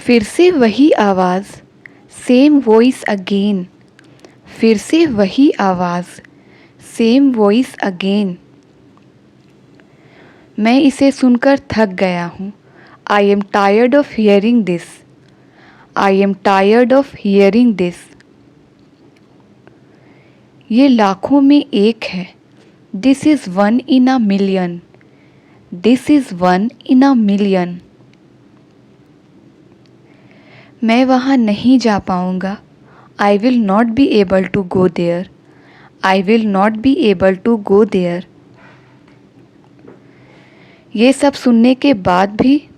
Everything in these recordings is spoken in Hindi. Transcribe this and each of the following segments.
फिर से वही आवाज़, सेम वॉइस अगेन। फिर से वही आवाज़, सेम वॉइस अगेन। मैं इसे सुनकर थक गया हूँ। I am tired of hearing this. I am tired of hearing this. ये लाखों में एक है। This is one in a million. This is one in a million. मैं वहाँ नहीं जा पाऊँगा। I will not be able to go there. I will not be able to go there. ये सब सुनने के बाद भी,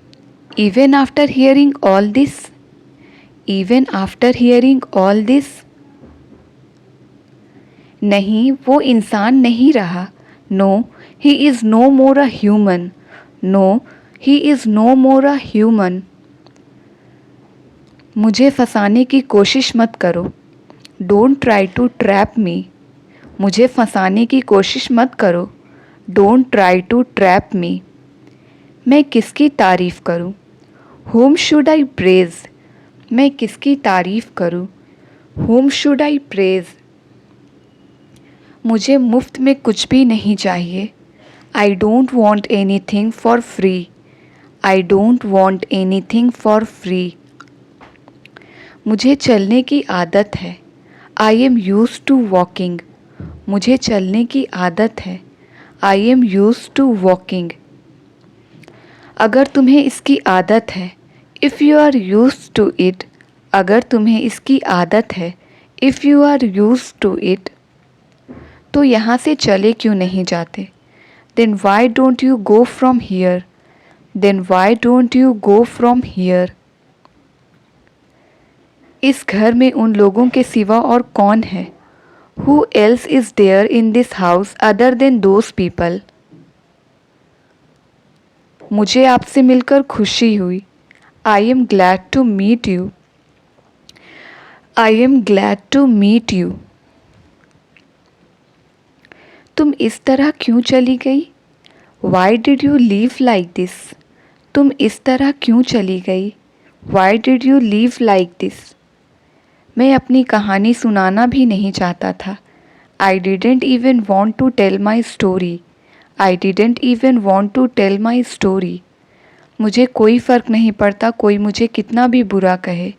even after hearing all this, even after hearing all this, नहीं वो इंसान नहीं रहा। No he is no more a human. No he is no more a human. मुझे फंसाने की कोशिश मत करो। Don't try to trap me. मुझे फंसाने की कोशिश मत करो। Don't try to trap me. मैं किसकी तारीफ़ करूं? Whom should I praise? मैं किसकी तारीफ़ करूं? Whom should I praise? मुझे मुफ्त में कुछ भी नहीं चाहिए। I don't want anything for free. I don't want anything for free. मुझे चलने की आदत है। I am used to walking. मुझे चलने की आदत है। I am used to walking. अगर तुम्हें इसकी आदत है, if you are used to it, अगर तुम्हें इसकी आदत है, if you are used to it, तो यहाँ से चले क्यों नहीं जाते? Then why don't you go from here? Then why don't you go from here? इस घर में उन लोगों के सिवा और कौन है? Who else is there in this house other than those people? मुझे आपसे मिलकर खुशी हुई। I am glad to meet you. I am glad to meet you. तुम इस तरह क्यों चली गई? Why did you leave like this? तुम इस तरह क्यों चली गई? Why did you leave like this? मैं अपनी कहानी सुनाना भी नहीं चाहता था। I didn't even want to tell my story. I didn't even want to tell my story. मुझे कोई फ़र्क नहीं पड़ता कोई मुझे कितना भी बुरा कहे।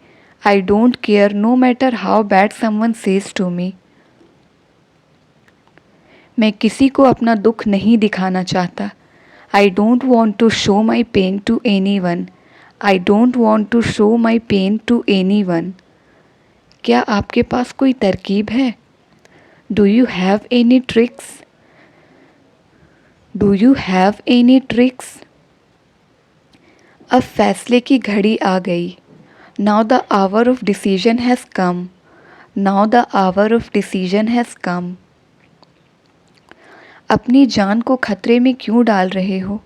I don't care no matter how bad someone says to me. मैं किसी को अपना दुख नहीं दिखाना चाहता। I don't want to show my pain to anyone. I don't want to show my pain to anyone. क्या आपके पास कोई तरकीब है? Do you have any tricks? Do you have any tricks? अब फैसले की घड़ी आ गई। Now the hour of decision has come. Now the hour of decision has come. अपनी जान को खतरे में क्यों डाल रहे हो?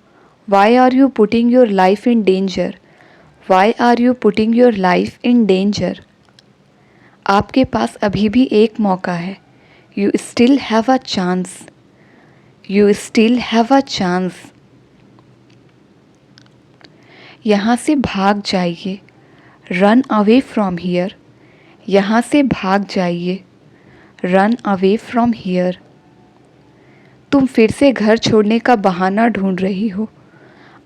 Why are you putting your life in danger? Why are you putting your life in danger? आपके पास अभी भी एक मौका है। You still have a chance. You still have a chance. यहाँ से भाग जाइए। Run away from here. यहाँ से भाग जाइए। Run away from here. तुम फिर से घर छोड़ने का बहाना ढूंढ रही हो।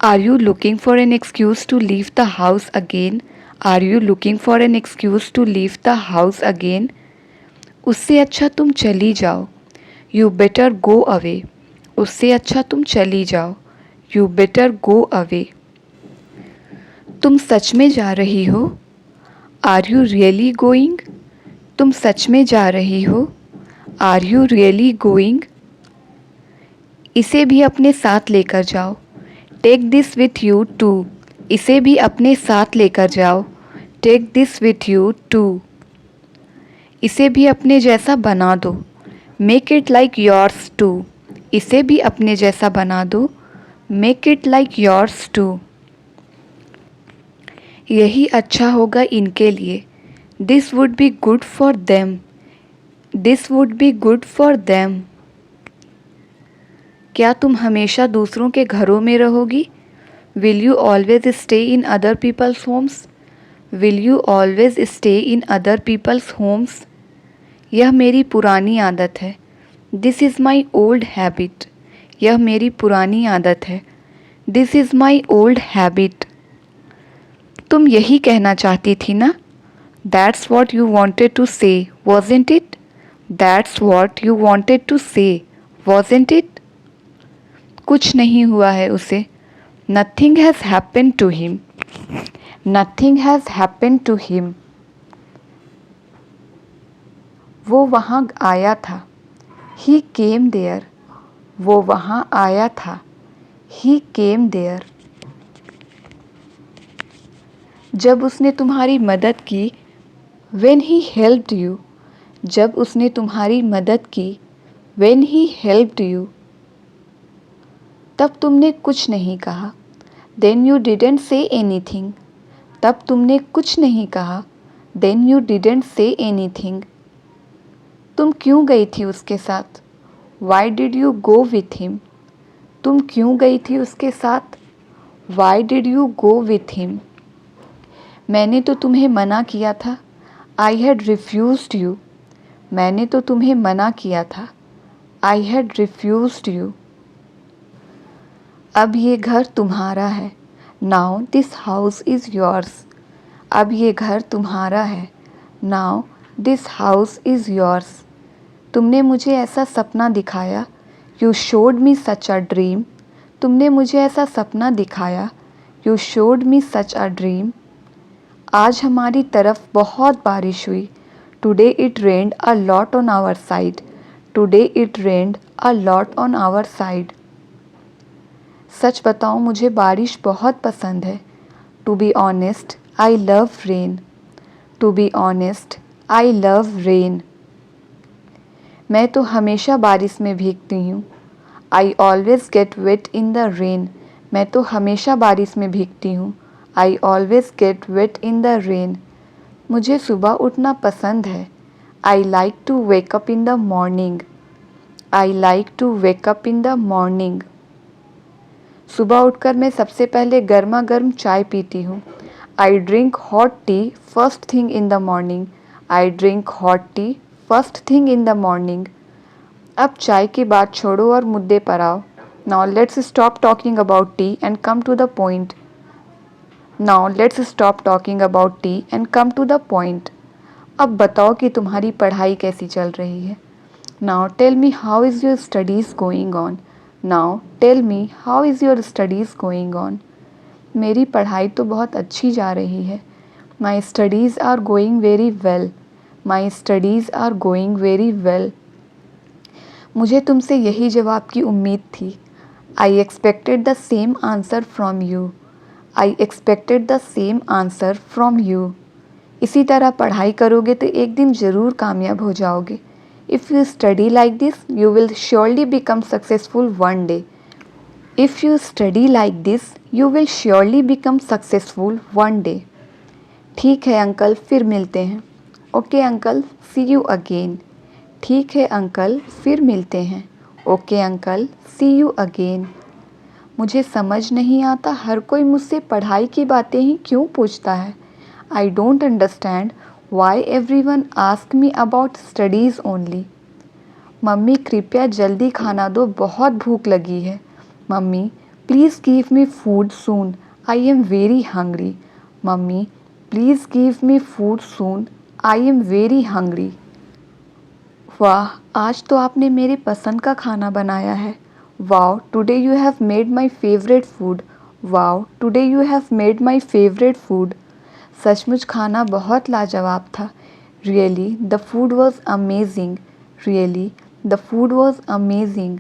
Are you looking for an excuse to leave the house again? Are you looking for an excuse to leave the house again? उससे अच्छा तुम चली जाओ। You better go away. उससे अच्छा तुम चली जाओ। You better go away. तुम सच में जा रही हो? Are you really going? तुम सच में जा रही हो? Are you really going? इसे भी अपने साथ लेकर जाओ। Take this with you too. इसे भी अपने साथ लेकर जाओ। Take this with you too. इसे भी अपने जैसा बना दो। Make it like yours too. इसे भी अपने जैसा बना दो। Make it like yours too. यही अच्छा होगा इनके लिए। This would be good for them. This would be good for them. क्या तुम हमेशा दूसरों के घरों में रहोगी? Will you always stay in other people's Holmes? Will you always stay in other people's homes? यह मेरी पुरानी आदत है। This is my old habit. यह मेरी पुरानी आदत है। This is my old habit. तुम यही कहना चाहती थी ना? That's what you wanted to say, wasn't it? That's what you wanted to say, wasn't it? कुछ नहीं हुआ है उसे। Nothing has happened to him. Nothing has happened to him. वो वहाँ आया था। He came there. वो वहाँ आया था। He came there. जब उसने तुम्हारी मदद की, when he helped you। जब उसने तुम्हारी मदद की, when he helped you। तब तुमने कुछ नहीं कहा, then you didn't say anything। तब तुमने कुछ नहीं कहा, then you didn't say anything। तुम क्यों गई थी उसके साथ? Why did you go with him? तुम क्यों गई थी उसके साथ? Why did you go with him? मैंने तो तुम्हें मना किया था। I had refused you। मैंने तो तुम्हें मना किया था। I had refused you। अब ये घर तुम्हारा है। Now this house is yours। अब ये घर तुम्हारा है। Now this house is yours। तुमने मुझे ऐसा सपना दिखाया। You showed me such a dream। तुमने मुझे ऐसा सपना दिखाया। You showed me such a dream। आज हमारी तरफ बहुत बारिश हुई। Today it rained a lot on our side। Today it rained a lot on our side। सच बताऊं, मुझे बारिश बहुत पसंद है। To be honest, I love rain। To be honest, I love rain। मैं तो हमेशा बारिश में भीगती हूँ। I always get wet in the rain। मैं तो हमेशा बारिश में भीगती हूँ। I always get wet in the rain। मुझे सुबह उठना पसंद है। I like to wake up in the morning। I like to wake up in the morning। सुबह उठकर मैं सबसे पहले गर्मा गर्म चाय पीती हूँ। I drink hot tea first thing in the morning। I drink hot tea first thing in the morning। अब चाय की बात छोड़ो और मुद्दे पर आओ। Now let's stop talking about tea and come to the point। Now let's stop talking about tea and come to the point। अब बताओ कि तुम्हारी पढ़ाई कैसी चल रही है। Now tell me how is your studies going on। Now tell me how is your studies going on। मेरी पढ़ाई तो बहुत अच्छी जा रही है। My studies are going very well। My studies are going very well। मुझे तुमसे यही जवाब की उम्मीद थी। I expected the same answer from you। I expected the same answer from you। इसी तरह पढ़ाई करोगे तो एक दिन ज़रूर कामयाब हो जाओगे। If you study like this, you will surely become successful one day। If you study like this, you will surely become successful one day। ठीक है अंकल, फिर मिलते हैं। Okay uncle, see you again. ठीक है अंकल, फिर मिलते हैं। Okay uncle, see you again. मुझे समझ नहीं आता, हर कोई मुझसे पढ़ाई की बातें ही क्यों पूछता है। I don't understand why everyone ask me about studies only. Mummy कृपया जल्दी खाना दो, बहुत भूख लगी है। Mummy please give me food soon, I am very hungry. Mummy please give me food soon, I am very hungry. वाह, आज तो आपने मेरे पसंद का खाना बनाया है। Wow, today you have made my favourite food. Wow, today you have made my favourite food. सचमुच खाना बहुत लाजवाब था। Really the food was amazing. Really the food was amazing.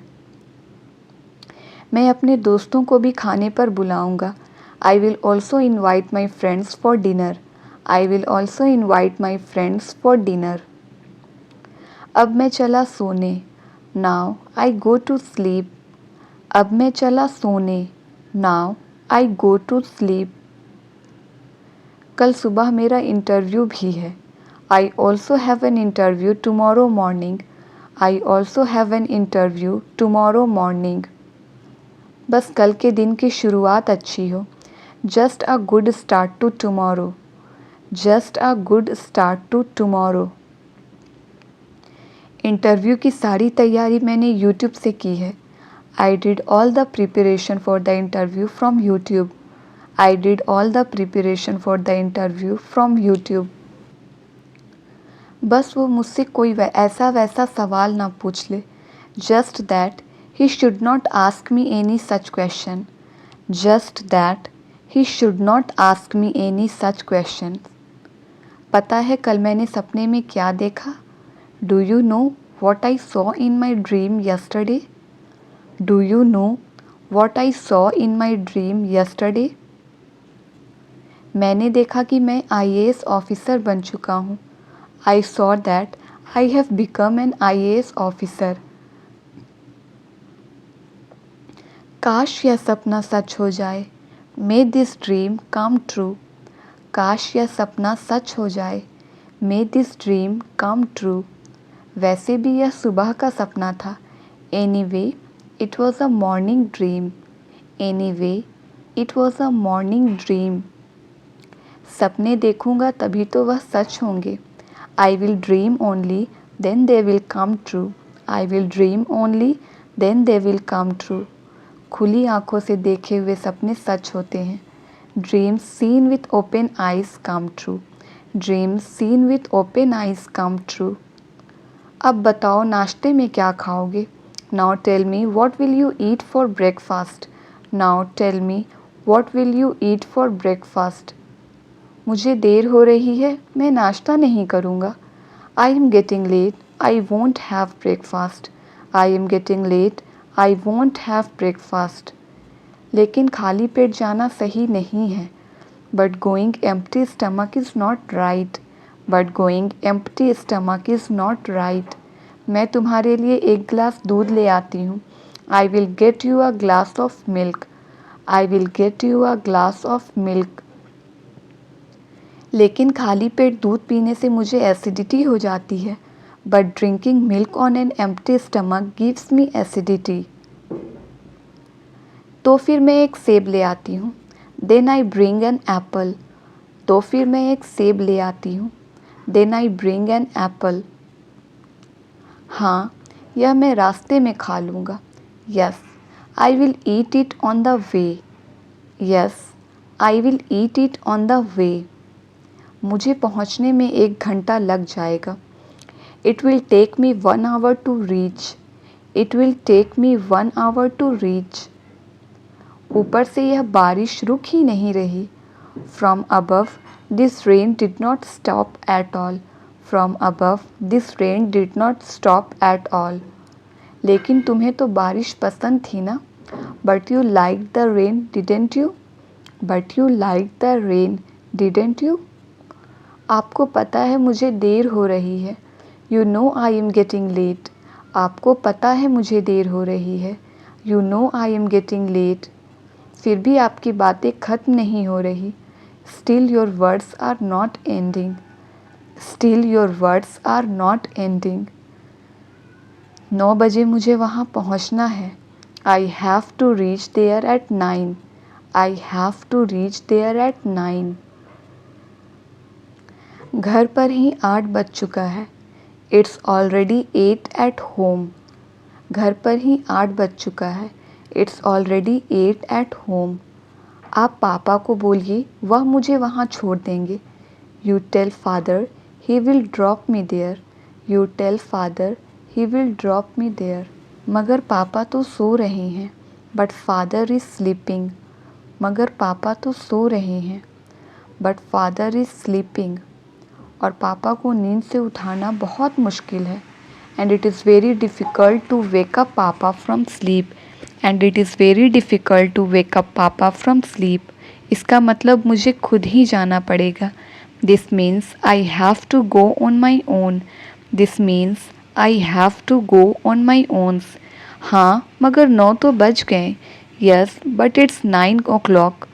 मैं अपने दोस्तों को भी खाने पर बुलाऊंगा। I will also invite my friends for dinner. I will also invite my friends for dinner. अब मैं चला सोने। Now I go to sleep. अब मैं चला सोने। Now I go to sleep. कल सुबह मेरा इंटरव्यू भी है। I also have an interview tomorrow morning. I also have an interview tomorrow morning. बस कल के दिन की शुरुआत अच्छी हो। Just a good start to tomorrow. Just a good start to tomorrow. Interview की सारी तैयारी मैंने यूट्यूब से की है। I did all the preparation for the interview from YouTube. I did all the preparation for the interview from YouTube. बस वो मुझसे कोई ऐसा वैसा सवाल ना पूछ ले। Just that he should not ask me any such question. Just that he should not ask me any such question. पता है कल मैंने सपने में क्या देखा? Do you know what I saw in my dream yesterday? Do you know what I saw in my dream yesterday? मैंने देखा कि मैं IAS ऑफिसर बन चुका हूँ। I saw that I have become an IAS officer. काश यह सपना सच हो जाए। May this dream come true। काश यह सपना सच हो जाए। May this dream come true। वैसे भी यह सुबह का सपना था। Anyway, it was a morning dream। Anyway, it was a morning dream। सपने देखूंगा तभी तो वह सच होंगे। I will dream only, then they will come true। I will dream only, then they will come true। खुली आंखों से देखे हुए सपने सच होते हैं। Dreams seen with open eyes come true। Dreams seen with open eyes come true। अब बताओ नाश्ते में क्या खाओगे? Now tell me what will you eat for breakfast। Now tell me what will you eat for breakfast। मुझे देर हो रही है, मैं नाश्ता नहीं करूँगा। I am getting late, I won't have breakfast। I am getting late, I won't have breakfast। लेकिन खाली पेट जाना सही नहीं है। But going empty stomach is not right। But going empty stomach is not right। मैं तुम्हारे लिए एक गिलास दूध ले आती हूँ। I will get you a glass of milk। I will get you a glass of milk। लेकिन खाली पेट दूध पीने से मुझे एसिडिटी हो जाती है। But drinking milk on an empty stomach gives me acidity. तो फिर मैं एक सेब ले आती हूँ। Then I bring an apple. तो फिर मैं एक सेब ले आती हूँ। Then I bring an apple. हाँ, यह मैं रास्ते में खा लूँगा। Yes, I will eat it on the way. Yes, I will eat it on the way. मुझे पहुंचने में 1 घंटा लग जाएगा। It will take me 1 hour to reach। It will take me 1 hour to reach। ऊपर से यह बारिश रुक ही नहीं रही। From above, this rain did not stop at all। From above, this rain did not stop at all। लेकिन तुम्हें तो बारिश पसंद थी ना? But you liked the rain, didn't you? But you liked the rain, didn't you? आपको पता है मुझे देर हो रही है। You know I am getting late। आपको पता है मुझे देर हो रही है। You know I am getting late। फिर भी आपकी बातें ख़त्म नहीं हो रही। Still your words are not ending। Still your words are not ending। 9 बजे मुझे वहाँ पहुँचना है। I have to reach there at 9। I have to reach there at 9। घर पर ही 8 बज चुका है। It's already 8 at home। घर पर ही 8 बज चुका है। It's already 8 at home। आप पापा को बोलिए वह मुझे वहाँ छोड़ देंगे। You tell father he will drop me there। You tell father he will drop me there। मगर पापा तो सो रहे हैं। But father is sleeping। मगर पापा तो सो रहे हैं। But father is sleeping। और पापा को नींद से उठाना बहुत मुश्किल है। And it is very difficult to wake up papa from sleep. And it is very difficult to wake up papa from sleep. इसका मतलब मुझे खुद ही जाना पड़ेगा। This means I have to go on my own. This means I have to go on my owns. हाँ, मगर 9 तो बज गए। Yes, but it's 9 o'clock।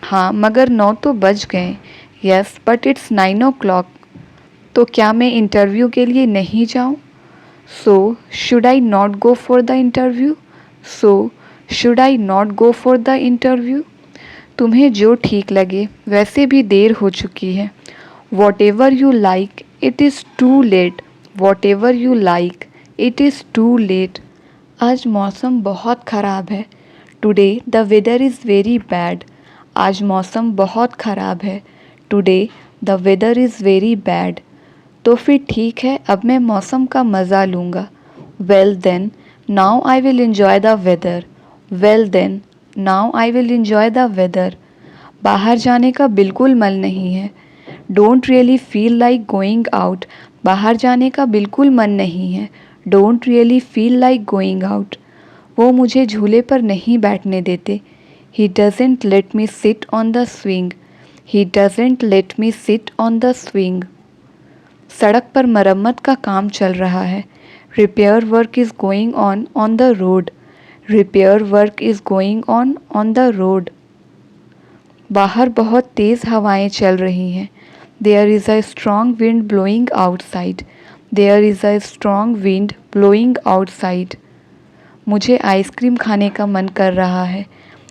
हाँ, मगर 9 तो बज गए। Yes, but it's 9 o'clock। तो क्या मैं इंटरव्यू के लिए नहीं जाऊँ? So should I not go for the interview? So should I not go for the interview? तुम्हें जो ठीक लगे, वैसे भी देर हो चुकी है। Whatever you like, it is too late. Whatever you like, it is too late. आज मौसम बहुत ख़राब है। Today the weather is very bad. आज मौसम बहुत ख़राब है। Today the weather is very bad. तो फिर ठीक है, अब मैं मौसम का मज़ा लूँगा। Well then, now I will enjoy the weather. Well then, now I will enjoy the weather. बाहर जाने का बिल्कुल मन नहीं है। Don't really feel like going out. बाहर जाने का बिल्कुल मन नहीं है। Don't really feel like going out. वो मुझे झूले पर नहीं बैठने देते। He doesn't let me sit on the swing. He doesn't let me sit on the swing. सड़क पर मरम्मत का काम चल रहा है। Repair work is going on the road. Repair work is going on the road. बाहर बहुत तेज़ हवाएं चल रही हैं। There is a strong wind blowing outside. There is a strong wind blowing outside. मुझे आइसक्रीम खाने का मन कर रहा है।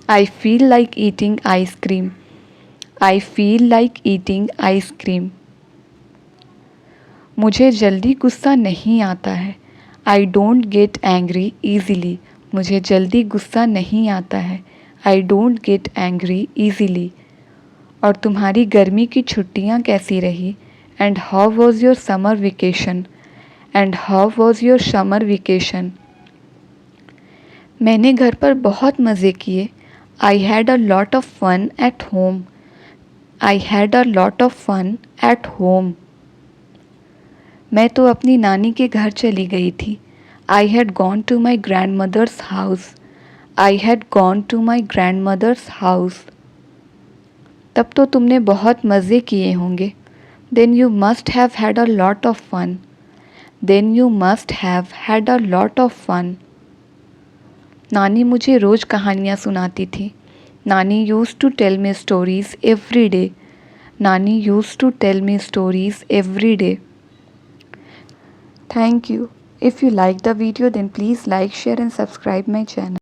I feel like eating ice cream. I feel like eating ice cream. मुझे जल्दी गुस्सा नहीं आता है। I don't get angry easily. मुझे जल्दी गुस्सा नहीं आता है। I don't get angry easily. और तुम्हारी गर्मी की छुट्टियाँ कैसी रही? And how was your summer vacation? And how was your summer vacation? मैंने घर पर बहुत मज़े किए। I had a lot of fun at home. I had a lot of fun at home. मैं तो अपनी नानी के घर चली गई थी। I had gone to my grandmother's house. I had gone to my grandmother's house. तब तो तुमने बहुत मज़े किए होंगे। Then you must have had a lot of fun. Then you must have had a lot of fun. नानी मुझे रोज़ कहानियाँ सुनाती थी। Nani used to tell me stories every day. Nani used to tell me stories every day. Thank you. If you like the video, then please like, share and subscribe my channel.